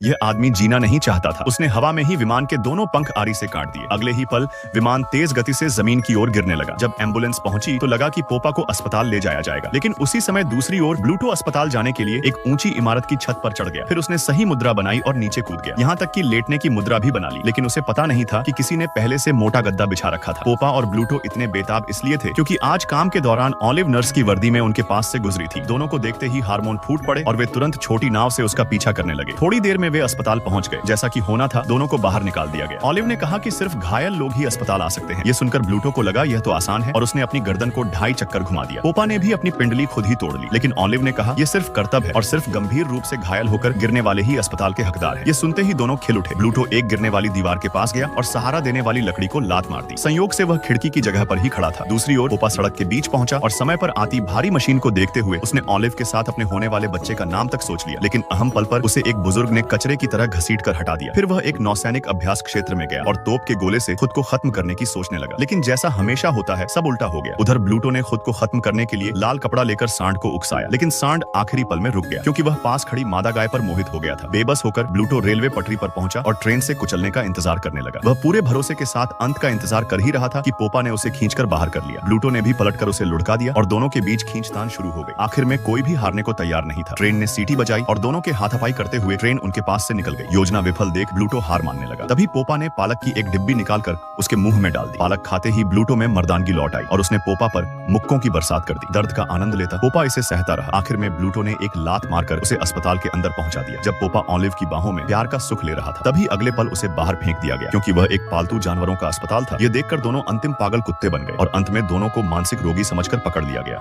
यह आदमी जीना नहीं चाहता था। उसने हवा में ही विमान के दोनों पंख आरी से काट दिए। अगले ही पल विमान तेज गति से जमीन की ओर गिरने लगा। जब एम्बुलेंस पहुंची तो लगा कि पोपा को अस्पताल ले जाया जाएगा, लेकिन उसी समय दूसरी ओर ब्लूटो अस्पताल जाने के लिए एक ऊंची इमारत की छत पर चढ़ गया। फिर उसने सही मुद्रा बनाई और नीचे कूद गया। यहाँ तक कि लेटने की मुद्रा भी बना ली, लेकिन उसे पता नहीं था कि किसी ने पहले से मोटा गद्दा बिछा रखा था। पोपा और ब्लूटो इतने बेताब इसलिए थे क्योंकि आज काम के दौरान ऑलिव नर्स की वर्दी में उनके पास से गुजरी थी। दोनों को देखते ही हार्मोन फूट पड़े और वे तुरंत छोटी नाव से उसका पीछा करने लगे। थोड़ी देर में वे अस्पताल पहुंच गए। जैसा कि होना था, दोनों को बाहर निकाल दिया गया। ऑलिव ने कहा कि सिर्फ घायल लोग ही अस्पताल आ सकते हैं। ये सुनकर ब्लूटो को लगा यह तो आसान है और उसने अपनी गर्दन को 2.5 चक्कर घुमा दिया। पोपा ने भी अपनी पिंडली खुद ही तोड़ ली, लेकिन ऑलिव ने कहा यह सिर्फ कर्तव्य है और सिर्फ गंभीर रूप से घायल होकर गिरने वाले ही अस्पताल के हकदार हैं। ये सुनते ही दोनों खिल उठे। ब्लूटो एक गिरने वाली दीवार के पास गया और सहारा देने वाली लकड़ी को लात मार दी। संयोग से वह खिड़की की जगह पर ही खड़ा था। दूसरी ओर पोपा सड़क के बीच पहुंचा और समय पर आती भारी मशीन को देखते हुए उसने ऑलिव के साथ अपने होने वाले बच्चे का नाम तक सोच लिया, लेकिन अहम पल पर उसे एक बुजुर्ग ने कचरे की तरह घसीट कर हटा दिया। फिर वह एक नौसैनिक अभ्यास क्षेत्र में गया और तोप के गोले से खुद को खत्म करने की सोचने लगा, लेकिन जैसा हमेशा होता है सब उल्टा हो गया। उधर ब्लूटो ने खुद को खत्म करने के लिए लाल कपड़ा लेकर सांड को उकसाया, लेकिन सांड आखिरी पल में रुक गया क्योंकि वह पास खड़ी मादा गाय पर मोहित हो गया था। बेबस होकर ब्लूटो रेलवे पटरी पर पहुंचा और ट्रेन से कुचलने का इंतजार करने लगा। वह पूरे भरोसे के साथ अंत का इंतजार कर ही रहा था कि पोपा ने उसे खींचकर बाहर कर लिया। ब्लूटो ने भी पलटकर उसे लुढ़का दिया और दोनों के बीच खींचतान शुरू हो गई। आखिर में कोई भी हारने को तैयार नहीं था। ट्रेन ने सीटी बजाई और दोनों के हाथापाई करते हुए ट्रेन उनके पास से निकल गई। योजना विफल देख ब्लूटो हार मानने लगा। तभी पोपा ने पालक की एक डिब्बी निकालकर उसके मुंह में डाल दी। पालक खाते ही ब्लूटो में मर्दानगी लौट आई और उसने पोपा पर मुक्कों की बरसात कर दी। दर्द का आनंद लेता पोपा इसे सहता रहा। आखिर में ब्लूटो ने एक लात मारकर उसे अस्पताल के अंदर पहुंचा दिया। जब पोपा ऑलिव की बाहों में प्यार का सुख ले रहा था, तभी अगले पल उसे बाहर फेंक दिया गया क्योंकि वह एक पालतू जानवरों का अस्पताल था। ये देखकर दोनों अंतिम पागल कुत्ते बन गए और अंत में दोनों को मानसिक रोगी समझकर पकड़ लिया गया।